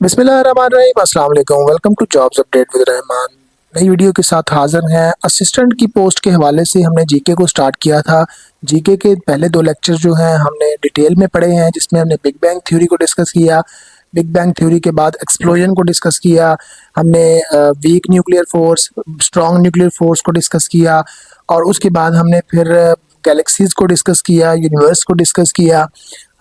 बिस्मिल्लाहिर्रहमानिर्रहीम, अस्सलाम वालेकुम। Welcome to jobs update with Rahman. नई वीडियो के साथ हाजिर हैं। असिस्टेंट की पोस्ट के हवाले से हमने जीके को स्टार्ट किया था। जीके के पहले दो लेक्चर जो हैं हमने डिटेल में पढ़े हैं, जिसमें हमने बिग बैंग थ्योरी को डिस्कस किया। बिग बैंग थ्योरी के बाद एक्सप्लोजन को डिस्कस किया हमने। Weak nuclear force, strong nuclear force को डिस्कस किया। और उसके बाद हमने फिर गैलेक्सीज को डिस्कस किया, यूनिवर्स को डिस्कस किया।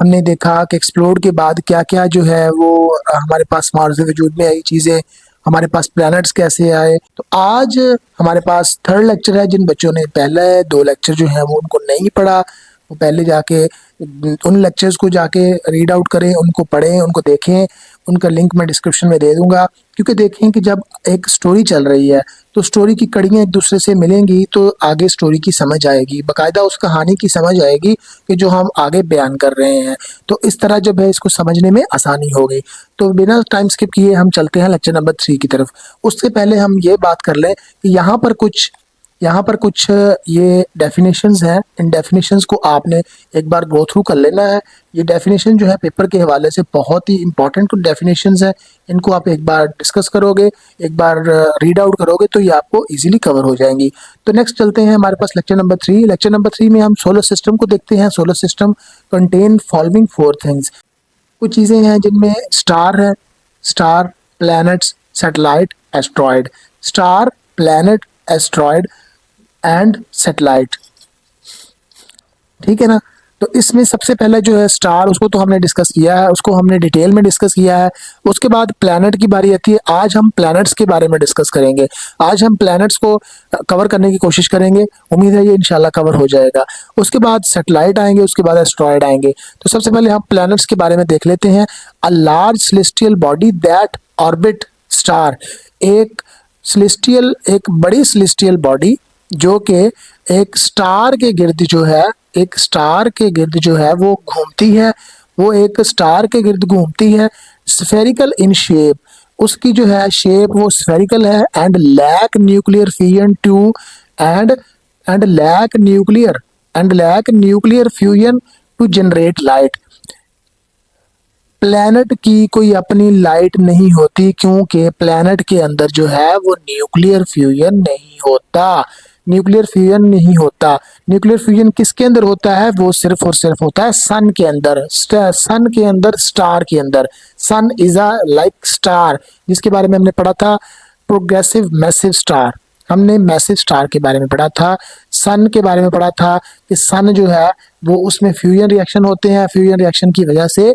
हमने देखा कि एक्सप्लोर के बाद क्या क्या जो है वो हमारे पास मार्स वजूद में आई चीज़ें, हमारे पास प्लैनेट्स कैसे आए। तो आज हमारे पास थर्ड लेक्चर है। जिन बच्चों ने पहले दो लेक्चर जो है वो उनको नहीं पढ़ा, वो पहले जाके उन लेक्चर्स को जाके रीड आउट करें, उनको पढ़ें, उनको देखें। उनका लिंक मैं डिस्क्रिप्शन में दे दूंगा। क्योंकि देखें कि जब एक स्टोरी चल रही है तो स्टोरी की कड़ियाँ एक दूसरे से मिलेंगी तो आगे स्टोरी की समझ आएगी, बाकायदा उस कहानी की समझ आएगी कि जो हम आगे बयान कर रहे हैं। तो इस तरह जब है इसको समझने में आसानी होगी। तो बिना टाइम स्किप किए हम चलते हैं लेक्चर नंबर 3 की तरफ। उससे पहले हम ये बात कर लें कि यहाँ पर कुछ ये डेफिनेशंस हैं। इन डेफिनेशंस को आपने एक बार गो थ्रू कर लेना है। ये डेफिनेशन जो है पेपर के हवाले से बहुत ही इंपॉर्टेंट कुछ डेफिनेशंस हैं। इनको आप एक बार डिस्कस करोगे, एक बार रीड आउट करोगे तो ये आपको इजीली कवर हो जाएंगी। तो नेक्स्ट चलते हैं हमारे पास लेक्चर नंबर 3। लेक्चर नंबर 3 में हम सोलर सिस्टम को देखते हैं। Solar system contain following four things. कुछ चीज़ें हैं जिनमें स्टार है, star, planets, satellite, asteroid. Star, planet, asteroid and satellite. ठीक है ना। तो इसमें सबसे पहले जो है स्टार, उसको तो हमने डिस्कस किया है, उसको हमने डिटेल में डिस्कस किया है। उसके बाद प्लैनेट की बारी आती है। आज हम प्लैनेट्स के बारे में डिस्कस करेंगे। आज हम प्लैनेट्स को कवर करने की कोशिश करेंगे। उम्मीद है ये इंशाल्लाह कवर हो जाएगा। उसके बाद सैटेलाइट आएंगे, उसके बाद एस्ट्रॉयड आएंगे। तो सबसे पहले हम प्लैनेट्स के बारे में देख लेते हैं। A large celestial body that orbit star. एक बड़ी सेलेस्टियल बॉडी जो कि एक स्टार के गिर्द जो है वो घूमती है। वो एक स्टार के गिर्द घूमती है। स्फेरिकल इन शेप, उसकी जो है शेप वो स्फेरिकल है। And lack nuclear fusion to and and lack nuclear fusion to generate light. Planet की कोई अपनी लाइट नहीं होती, क्योंकि प्लैनेट के अंदर जो है वो न्यूक्लियर फ्यूजन नहीं होता। न्यूक्लियर फ्यूजन नहीं होता। न्यूक्लियर फ्यूजन किसके अंदर होता है? वो सिर्फ और सिर्फ होता है सन के अंदर। सन के अंदर, स्टार के अंदर। सन इज अ लाइक स्टार, जिसके बारे में हमने पढ़ा था प्रोग्रेसिव मैसिव स्टार। हमने मैसिव स्टार के बारे में पढ़ा था। सन के बारे में पढ़ा था कि सन जो है वो उसमें फ्यूजन रिएक्शन होते हैं। फ्यूजन रिएक्शन की वजह से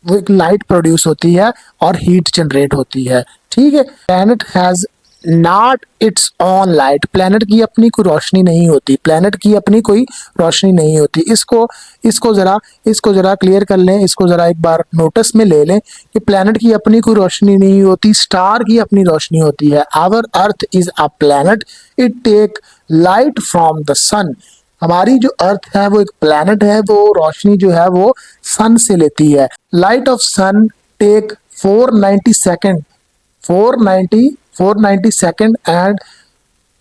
वो एक लाइट प्रोड्यूस होती है और हीट जनरेट होती है। ठीक है। Planet has not it's on light. Planet की अपनी कोई रोशनी नहीं होती। प्लैनेट की अपनी कोई रोशनी नहीं होती। इसको जरा क्लियर कर लें। इसको जरा एक बार नोटिस में ले लें कि प्लैनेट की अपनी कोई रोशनी नहीं होती, स्टार की अपनी रोशनी होती है। Our earth is a planet, it take light from the sun. हमारी जो अर्थ है वो एक प्लैनेट है, वो रोशनी जो है वो सन से लेती है। Light of sun take 490 second and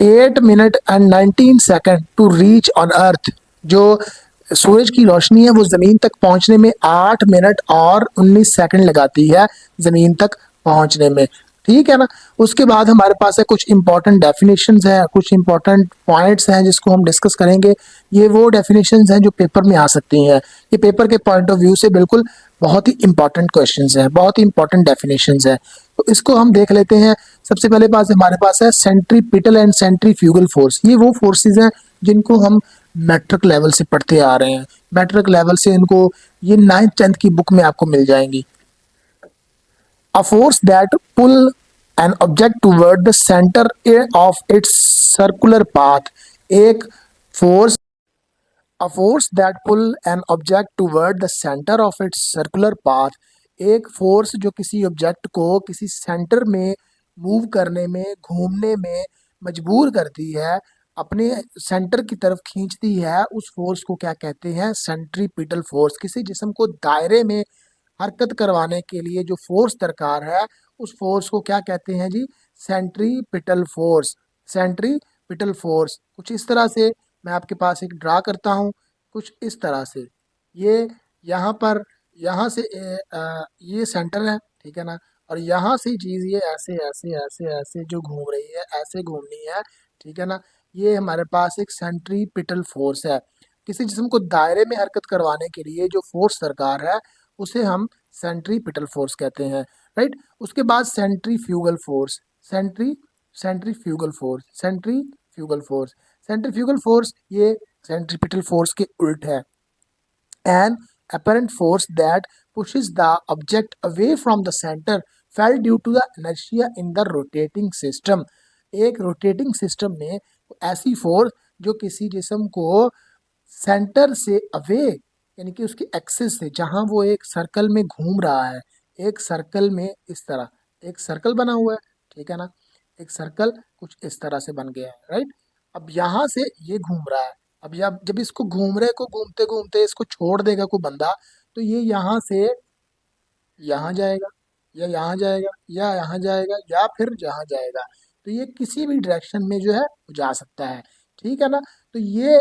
8 minute and 19 second to reach on earth. जो सूरज की रोशनी है वो जमीन तक पहुंचने में 8 मिनट और 19 सेकेंड लगाती है जमीन तक पहुंचने में। ठीक है ना। उसके बाद हमारे पास है कुछ इंपॉर्टेंट डेफिनेशंस है, कुछ इंपॉर्टेंट पॉइंट्स हैं जिसको हम डिस्कस करेंगे। ये वो डेफिनेशंस हैं जो पेपर में आ सकती हैं। ये पेपर के पॉइंट ऑफ व्यू से बिल्कुल बहुत ही इंपॉर्टेंट क्वेश्चंस हैं, बहुत ही इंपॉर्टेंट डेफिनेशंस हैं। तो इसको हम देख लेते हैं। सबसे पहले पास हमारे पास है सेंट्रीपिटल एंड सेंट्रीफ्यूगल फोर्स। ये वो फोर्सेस हैं जिनको हम मैट्रिक लेवल से पढ़ते आ रहे हैं। मैट्रिक लेवल से इनको ये 9th 10th की बुक में आपको मिल जाएंगी। A force that pull an object toward the center of its circular path। एक force A force that pull an object toward the center of its circular path। एक force जो किसी object को किसी सेंटर में मूव करने में, घूमने में मजबूर करती है, अपने सेंटर की तरफ खींचती है, उस फोर्स को क्या कहते हैं? Centripetal force. किसी जिस्म को दायरे में हरकत करवाने के लिए जो फोर्स दरकार है, उस फोर्स को क्या कहते हैं जी? Centripetal force. सेंट्रीपिटल फोर्स कुछ इस तरह से मैं आपके पास एक ड्रा करता हूँ, कुछ इस तरह से। ये यहाँ पर, यहाँ से ये सेंटर है, ठीक है ना। और यहाँ से चीज़ ये ऐसे ऐसे ऐसे ऐसे जो घूम रही है, ऐसे घूमनी है, ठीक है ना। ये हमारे पास एक सेंट्रीपिटल फोर्स है। किसी जिस्म को दायरे में हरकत करवाने के लिए जो फोर्स दरकार है उसे हम सेंट्रीपिटल फोर्स कहते हैं, राइट। उसके बाद centrifugal force, centri centrifugal force centrifugal force centrifugal force ये सेंट्रीपिटल फोर्स के उल्ट है। An apparent force that pushes the object away from the center fell due to the inertia in the rotating system। एक rotating system में ऐसी force जो किसी जिस्म को सेंटर से अवे यानी कि उसकी एक्सिस से, जहां वो एक सर्कल में घूम रहा है, एक सर्कल में इस तरह एक सर्कल बना हुआ है, ठीक है ना। एक सर्कल कुछ इस तरह से बन गया है, राइट। अब यहाँ से ये घूम रहा है। अब जब इसको घूम रहे को घूमते घूमते इसको छोड़ देगा कोई बंदा, तो ये यहाँ से यहाँ जाएगा या यहाँ जाएगा या यहाँ जाएगा या फिर यहाँ जाएगा। तो ये किसी भी डायरेक्शन में जो है वो जा सकता है, ठीक है ना। तो ये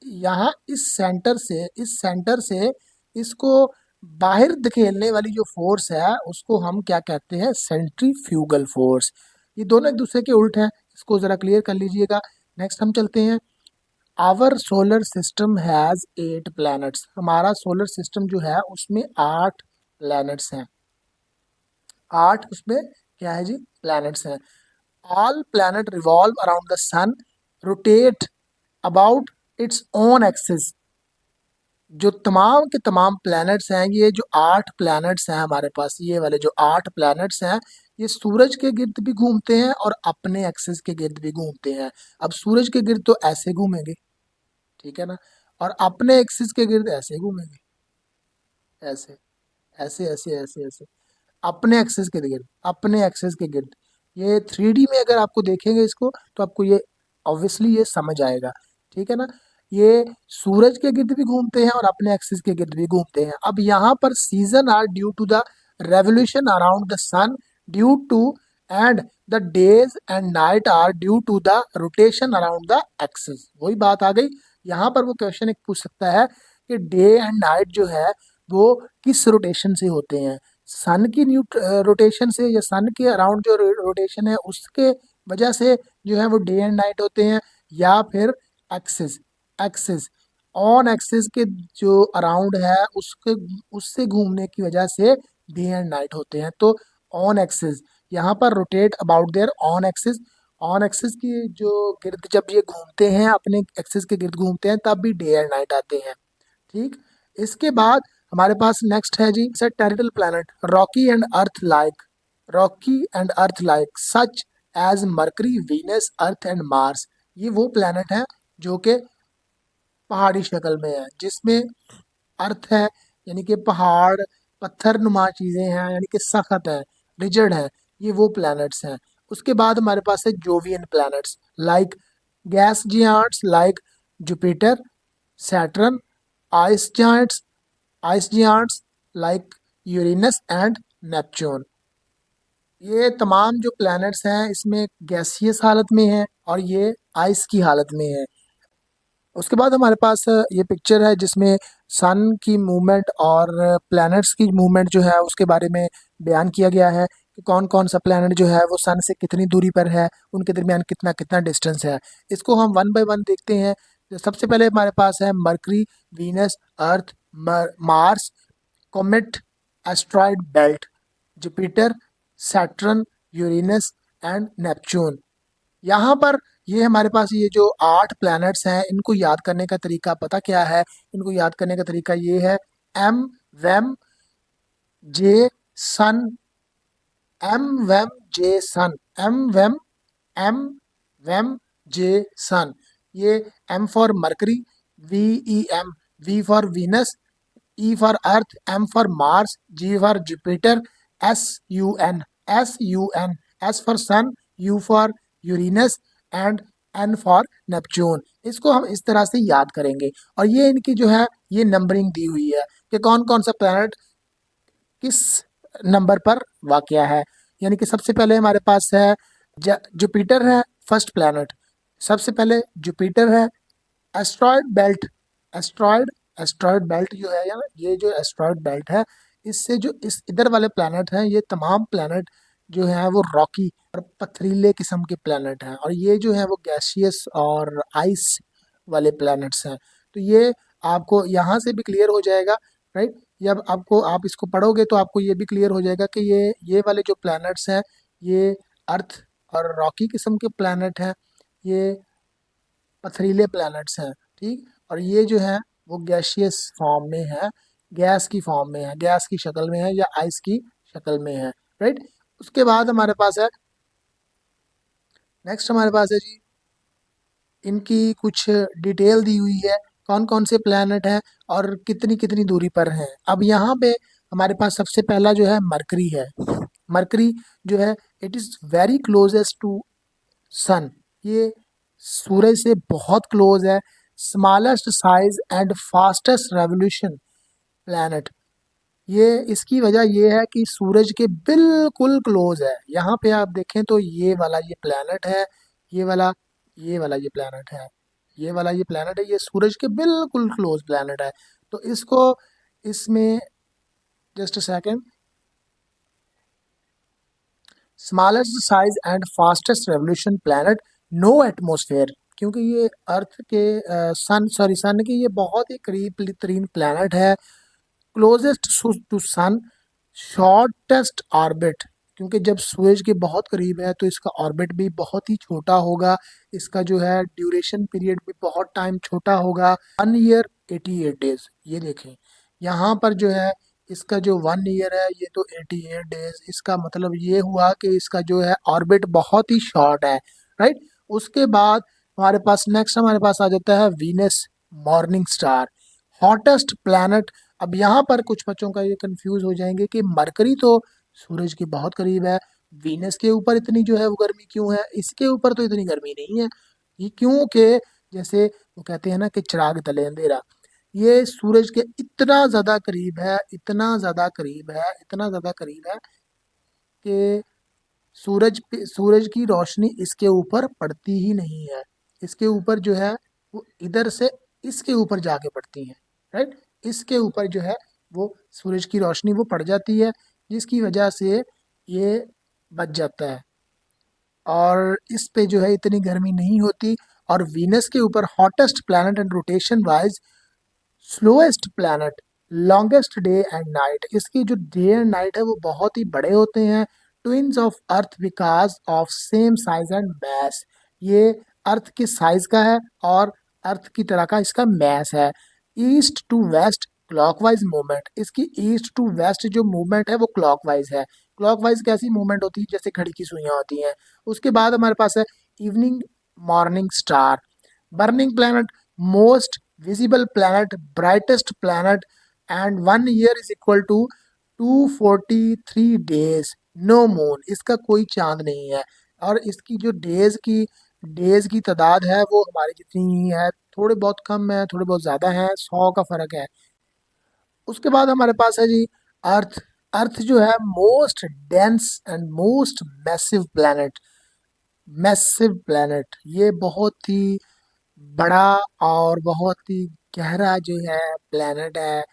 यहाँ इस सेंटर से इसको बाहर धकेलने वाली जो फोर्स है उसको हम क्या कहते हैं, सेंट्रीफ्यूगल फोर्स। ये दोनों एक दूसरे के उल्ट हैं, इसको जरा क्लियर कर लीजिएगा। नेक्स्ट हम चलते हैं। Our solar system has 8 planets. हमारा सोलर सिस्टम जो है उसमें 8 प्लैनेट्स हैं। 8 उसमें क्या है जी, प्लैनेट्स हैं। All planet revolve around the sun, rotate about its own axis. जो तमाम के तमाम प्लैनेट्स हैं, ये जो 8 प्लैनेट्स हैं हमारे पास, ये वाले जो 8 प्लैनेट्स हैं, ये सूरज के गिर्द भी घूमते हैं और अपने एक्सिस के गिर्द भी घूमते हैं। अब सूरज के गिर्द तो ऐसे घूमेंगे, ठीक है ना, और अपने एक्सिस के गिर्द ऐसे घूमेंगे, ऐसे ऐसे ऐसे ऐसे ऐसे अपने एक्सेस के गिर्द, अपने एक्सेस के गिर्द। ये 3D में अगर आपको देखेंगे इसको तो आपको ये ऑब्वियसली ये समझ आएगा, ठीक है ना। ये सूरज के गिर्द भी घूमते हैं और अपने एक्सिस के गिर्द भी घूमते हैं। अब यहाँ पर season are due to the revolution around the sun due to, and the days and night are due to the rotation around the axis. वही बात आ गई। यहाँ पर वो क्वेश्चन एक पूछ सकता है कि डे एंड नाइट जो है वो किस रोटेशन से होते हैं, सन की न्यू रोटेशन से या सन के अराउंड जो रोटेशन है उसके वजह से जो है वो डे एंड नाइट होते हैं, या फिर एक्सिस एक्सिस ऑन एक्सिस के जो अराउंड है उसके उससे घूमने की वजह से डे एंड नाइट होते हैं। तो ऑन एक्सिस यहाँ पर rotate about their on axis की जो गिर्द जब ये घूमते हैं, अपने एक्सिस के गिर्द घूमते हैं, तब भी डे एंड नाइट आते हैं, ठीक। इसके बाद हमारे पास नेक्स्ट है जी terrestrial planet rocky and earth like such as Mercury, Venus, earth and Mars. ये वो प्लैनेट हैं जो कि पहाड़ी शक्ल में है, जिसमें अर्थ है यानी कि पहाड़ पत्थर नुमा चीजें हैं, यानी कि सख्त है, रिजिड है, ये वो प्लैनेट्स हैं। उसके बाद हमारे पास है Jovian planets like gas giants like Jupiter, Saturn, ice giants ice giants like Uranus and Neptune. ये तमाम जो प्लैनेट्स हैं इसमें गैसियस हालत में है और ये आइस की हालत में है। उसके बाद हमारे पास ये पिक्चर है जिसमें सन की मूवमेंट और प्लैनेट्स की मूवमेंट जो है उसके बारे में बयान किया गया है कि कौन कौन सा प्लैनेट जो है वो सन से कितनी दूरी पर है, उनके दरमियान कितना कितना डिस्टेंस है। इसको हम वन बाय वन देखते हैं। तो सबसे पहले हमारे पास है mercury, Venus, earth, Mars, comet, asteroid belt, Jupiter, Saturn, Uranus and Neptune. यहाँ पर ये हमारे पास ये जो 8 प्लैनेट्स हैं इनको याद करने का तरीका पता क्या है? इनको याद करने का तरीका ये है, एम वेम जे सन, एम वेम जे सन, एम वेम जे सन। ये M for Mercury, VEM, V for Venus, E for Earth, M for Mars, G for Jupiter, SUN, SUN, S for Sun, U for Uranus and N for Neptune। इसको हम इस तरह से याद करेंगे और ये इनकी जो है ये नंबरिंग दी हुई है कि कौन कौन सा प्लैनेट किस नंबर पर वाक़या है। यानी कि सबसे पहले हमारे पास है जुपिटर है फर्स्ट प्लैनेट, सबसे पहले जुपिटर है। Asteroid belt, asteroid asteroid belt जो है यार, ये जो एस्ट्रॉयड बेल्ट है इससे जो इस इधर वाले प्लैनेट हैं, ये तमाम प्लैनेट जो हैं वो रॉकी और पथरीले किस्म के प्लैनेट हैं, और ये जो है वो गैसियस और आइस वाले प्लैनेट्स हैं। तो ये आपको यहाँ से भी क्लियर हो जाएगा, राइट। जब आपको आप इसको पढ़ोगे तो आपको ये भी क्लियर हो जाएगा कि ये वाले जो प्लैनेट्स हैं, ये अर्थ और रॉकी किस्म के प्लैनेट हैं, ये पथरीले प्लैनेट्स हैं, ठीक। और ये जो है वो गैसियस फॉर्म में है, गैस की फॉर्म में है, गैस की शक्ल में है या आइस की शक्ल में है, राइट। उसके बाद हमारे पास है, नेक्स्ट हमारे पास है जी, इनकी कुछ डिटेल दी हुई है, कौन कौन से प्लैनेट हैं और कितनी कितनी दूरी पर हैं। अब यहाँ पे हमारे पास सबसे पहला जो है मरकरी है। मरकरी जो है, it is very closest to sun, ये सूरज से बहुत क्लोज है। Smallest size and fastest revolution planet, ये इसकी वजह ये है कि सूरज के बिल्कुल क्लोज है। यहाँ पे आप देखें तो ये वाला ये प्लैनेट है, ये वाला ये वाला ये प्लैनेट है, ये वाला ये प्लैनेट है, ये सूरज के बिल्कुल क्लोज प्लैनेट है। तो इसको इसमें just a second, smallest size and fastest revolution planet, no atmosphere, क्योंकि ये अर्थ के सन के ये बहुत ही करीब तरीन प्लैनेट है। Closest to sun, shortest orbit, क्योंकि जब सूरज के बहुत करीब है तो इसका ऑर्बिट भी बहुत ही छोटा होगा, इसका जो है ड्यूरेशन पीरियड भी बहुत टाइम छोटा होगा, 1 ईयर 88 डेज। ये देखें यहाँ पर जो है इसका जो 1 ईयर है ये तो 88 डेज, इसका मतलब ये हुआ कि इसका जो है ऑर्बिट बहुत ही शॉर्ट है, राइट। उसके बाद हमारे पास नेक्स्ट हमारे पास आ जाता है Venus, morning star, hottest planet. अब यहाँ पर कुछ बच्चों का ये कंफ्यूज हो जाएंगे कि मरकरी तो सूरज के बहुत करीब है, वीनस के ऊपर इतनी जो है वो गर्मी क्यों है, इसके ऊपर तो इतनी गर्मी नहीं है। ये क्योंकि जैसे वो कहते हैं ना कि चिराग तले अंधेरा, ये सूरज के इतना ज़्यादा करीब है, इतना ज़्यादा करीब है, इतना ज़्यादा करीब है कि सूरज की रोशनी इसके ऊपर पड़ती ही नहीं है। इसके ऊपर जो है वो इधर से इसके ऊपर जाके पड़ती है, राइट। इसके ऊपर जो है वो सूरज की रोशनी वो पड़ जाती है, जिसकी वजह से ये बच जाता है और इस पे जो है इतनी गर्मी नहीं होती। और वीनस के ऊपर hottest planet and rotation wise slowest planet, longest day and night, इसकी जो डे एंड नाइट है वो बहुत ही बड़े होते हैं। Twins of earth because of same size and mess, ये अर्थ के साइज का है और अर्थ की तरह का इसका मैस है। East to west clockwise movement, इसकी ईस्ट टू वेस्ट जो मूवमेंट है वो क्लॉकवाइज है। क्लॉकवाइज कैसी मूवमेंट होती है, जैसे घड़ी की सुइयां होती हैं। उसके बाद हमारे पास है evening morning star, burning planet, most visible planet, brightest planet, and 1 year is equal to 243 days, no moon, इसका कोई चांद नहीं है। और इसकी जो डेज की तादाद है वो हमारी जितनी ही है, थोड़े बहुत कम है थोड़े बहुत ज़्यादा है, 100 का फ़र्क है। उसके बाद हमारे पास है जी अर्थ। अर्थ जो है most dense and most massive planet, ये बहुत ही बड़ा और बहुत ही गहरा जो है प्लैनेट है।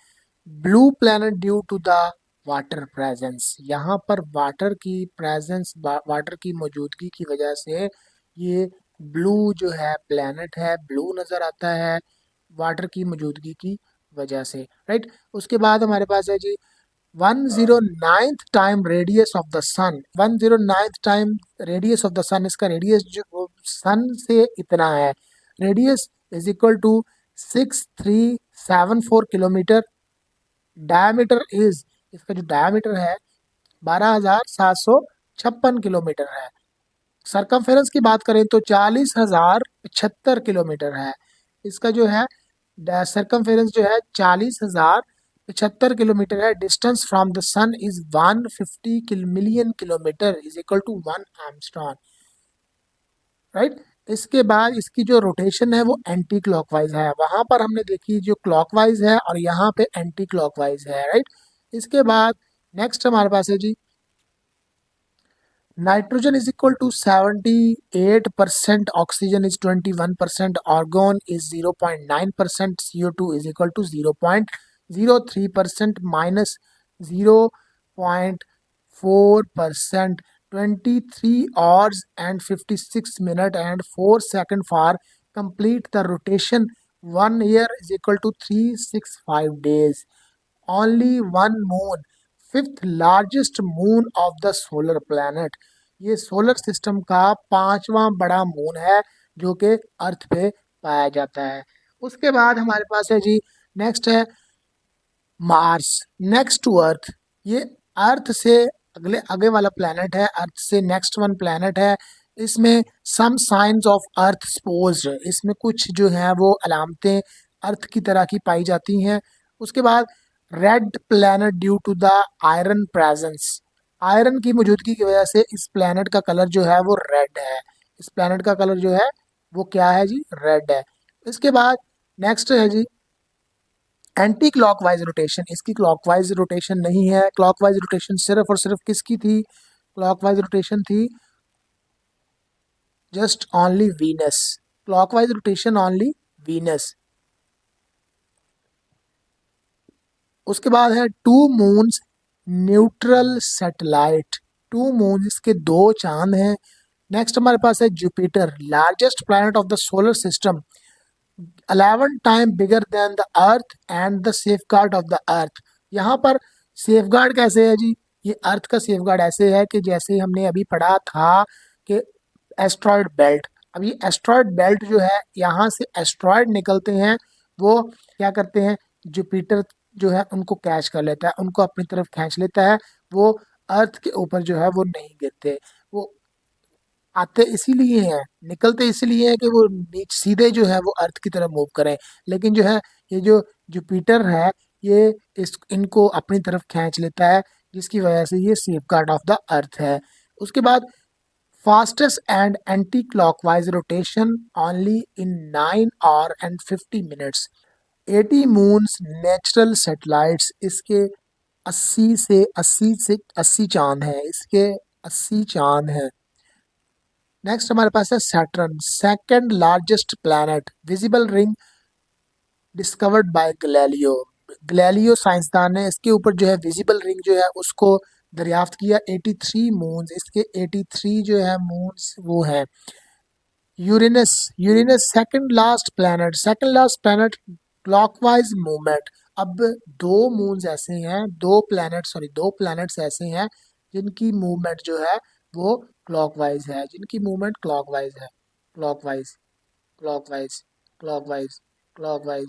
Blue planet due to the water presence, यहाँ पर वाटर की प्रेजेंस, वाटर की मौजूदगी की वजह से ये ब्लू जो है प्लैनेट है, ब्लू नज़र आता है वाटर की मौजूदगी की वजह से, राइट। उसके बाद हमारे पास है जी 109th time radius of the sun, 109th time radius of the sun, इसका रेडियस जो सन से इतना है, radius is equal to 6374 kilometre. Diameter is, इसका जो डायमीटर है 12,756 किलोमीटर है। सरकमफेरेंस की बात करें तो 40,075 किलोमीटर है। इसका जो है सरकमफेरेंस जो है 40,075 किलोमीटर है। Distance from the sun is 150 million kilometre is equal to 1 Armstrong, right. इसके बाद इसकी जो रोटेशन है वो एंटी क्लॉकवाइज है, वहां पर हमने देखी जो क्लॉकवाइज है और यहाँ पे एंटी क्लॉकवाइज है, राइट। इसके बाद नेक्स्ट हमारे पास है जी nitrogen is equal to 78%, oxygen is 21%, argon is 0.9%, CO2 is equal to 0.03%, 0.4%, 23 hours and 56 minutes and 4 seconds for complete the rotation. 1 year is equal to 365 days. Only one moon, fifth largest moon of the solar planet, ये solar system का पांचवा बड़ा moon है जो कि अर्थ पे पाया जाता है। उसके बाद हमारे पास है जी, नेक्स्ट है मार्स, नेक्स्ट टू अर्थ। ये अर्थ से अगले आगे वाला प्लैनेट है, अर्थ से नेक्स्ट वन प्लैनेट है। इसमें सम साइंस ऑफ अर्थ स्पोज्ड, इसमें कुछ जो है वो अलामतें अर्थ की तरह की पाई जाती हैं। उसके बाद red planet due to the iron presence, iron की मौजूदगी की वजह से इस प्लैनेट का कलर जो है वो रेड है। इस प्लैनेट का कलर जो है वो क्या है जी, रेड है। इसके बाद नेक्स्ट है जी एंटी क्लॉकवाइज रोटेशन, इसकी क्लॉकवाइज रोटेशन नहीं है। क्लॉकवाइज रोटेशन सिर्फ और सिर्फ किसकी थी, क्लॉकवाइज रोटेशन थी just only Venus, clockwise rotation only Venus. उसके बाद है two moons neutral satellite, two moon, इसके दो चांद हैं। नेक्स्ट हमारे पास है Jupiter, largest planet of the solar system, 11 time bigger than the earth and the safeguard of the earth. यहाँ पर सेफ गार्ड कैसे है जी, ये अर्थ का सेफ गार्ड ऐसे है कि जैसे हमने अभी पढ़ा था कि एस्ट्रॉयड बेल्ट, अब ये एस्ट्रॉयड बेल्ट जो है, यहाँ से एस्ट्रॉयड निकलते हैं, वो क्या करते हैं, जुपिटर जो है उनको कैच कर लेता है, उनको अपनी तरफ खींच लेता है। वो अर्थ के ऊपर जो है वो नहीं गिरते, वो आते इसीलिए हैं, निकलते इसीलिए हैं कि वो नीचे सीधे जो है वो अर्थ की तरफ मूव करें। लेकिन जो है ये जो जुपिटर है, ये इस इनको अपनी तरफ खींच लेता है, जिसकी वजह से ये सेफ गार्ड ऑफ द अर्थ है। उसके बाद fastest and anti clockwise rotation only in 9 hours and 50 minutes। 80 moons natural satellites, इसके 80 चांद हैं, इसके 80 चांद हैं। नेक्स्ट हमारे पास है Saturn, second largest planet, visible ring discovered by Galileo, Galileo साइंसदान ने इसके ऊपर जो है विजिबल रिंग जो है उसको दरियाफ्त किया। 83 मून्स, इसके 83 जो है मून्स वो है। Uranus, Uranus second last planet, second last planet clockwise movement. अब दो मून्स ऐसे हैं, दो प्लैनेट्स ऐसे हैं जिनकी मूवमेंट जो है वो क्लॉकवाइज है, जिनकी मूवमेंट क्लॉकवाइज है, क्लॉकवाइज, क्लॉकवाइज, क्लॉकवाइज, क्लॉकवाइज।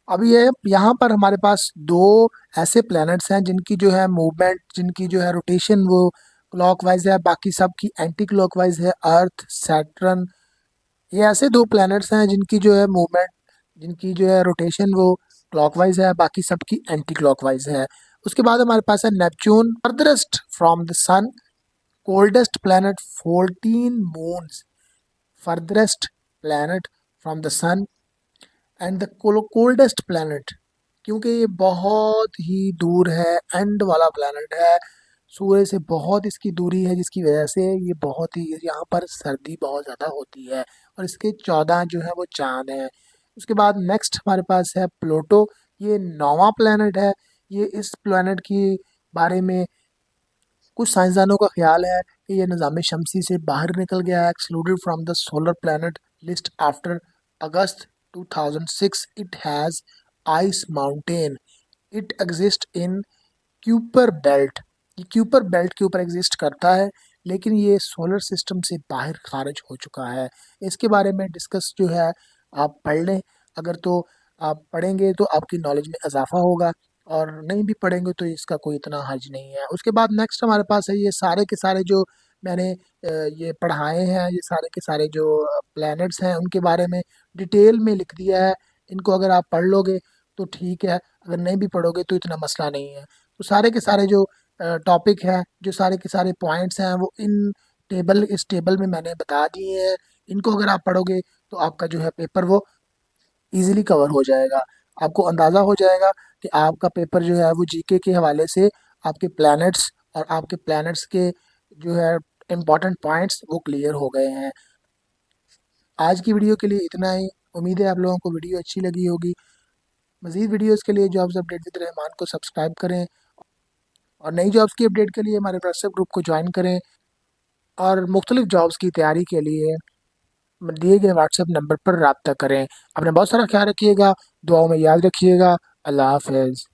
अब ये यहाँ पर हमारे पास दो ऐसे प्लैनेट्स हैं जिनकी जो है मूवमेंट, जिनकी जो है रोटेशन वो क्लॉकवाइज है, बाकी सब की एंटी क्लॉकवाइज है, अर्थ, सैटर्न। ये ऐसे दो प्लैनेट्स हैं जिनकी जो है मूवमेंट, जिनकी जो है रोटेशन वो क्लॉकवाइज है, बाकी सब की एंटी क्लॉकवाइज है। उसके बाद हमारे पास है Neptune, furthest from the sun, coldest planet, 14 moons, furthest planet from the sun and the coldest planet, क्योंकि ये बहुत ही दूर है, एंड वाला प्लैनेट है, सूर्य से बहुत इसकी दूरी है, जिसकी वजह से ये बहुत ही, यहाँ पर सर्दी बहुत ज़्यादा होती है, और इसके 14 जो है वो चांद हैं। उसके बाद नेक्स्ट हमारे पास है प्लूटो, ये नौवां प्लैनेट है। ये इस प्लैनेट की बारे में कुछ साइंसदानों का ख्याल है कि यह निज़ाम शमसी से बाहर निकल गया है, excluded from the solar planet list after August 2006। It has ice mountain, it exist in Kuiper belt, ये क्यूपर बेल्ट के ऊपर एग्जिस्ट करता है, लेकिन ये सोलर सिस्टम से बाहर खारिज हो चुका है। इसके बारे में डिस्कस जो है आप पढ़ लें, अगर तो आप पढ़ेंगे तो आपकी नॉलेज में इजाफा होगा, और नहीं भी पढ़ेंगे तो इसका कोई इतना हर्ज नहीं है। उसके बाद नेक्स्ट हमारे पास है ये सारे के सारे जो मैंने ये पढ़ाए हैं, ये सारे के सारे जो प्लैनेट्स हैं उनके बारे में डिटेल में लिख दिया है। इनको अगर आप पढ़ लोगे तो ठीक है, अगर नहीं भी पढ़ोगे तो इतना मसला नहीं है। तो सारे के सारे जो टॉपिक हैं, जो सारे के सारे पॉइंट्स हैं, वो इस टेबल में मैंने बता दिए हैं। इनको अगर आप पढ़ोगे तो आपका जो है पेपर वो इजीली कवर हो जाएगा। आपको अंदाज़ा हो जाएगा कि आपका पेपर जो है वो जीके के हवाले से आपके प्लैनेट्स और आपके प्लैनेट्स के जो है इम्पॉर्टेंट पॉइंट्स वो क्लियर हो गए हैं। आज की वीडियो के लिए इतना ही। उम्मीद है आप लोगों को वीडियो अच्छी लगी होगी। मज़ीद वीडियोज़ के लिए जॉब्स अपडेट विद रहमान को सब्सक्राइब करें। और नई जॉब्स की अपडेट के लिए हमारे व्हाट्सएप ग्रुप को ज्वाइन करें और मुख्तलिफ जॉब्स की तैयारी के लिए दिए गए व्हाट्सएप नंबर पर रब्ता करें। अपना बहुत सारा ख्याल रखिएगा, दुआओं में याद रखिएगा। अल्लाह हाफ़िज़।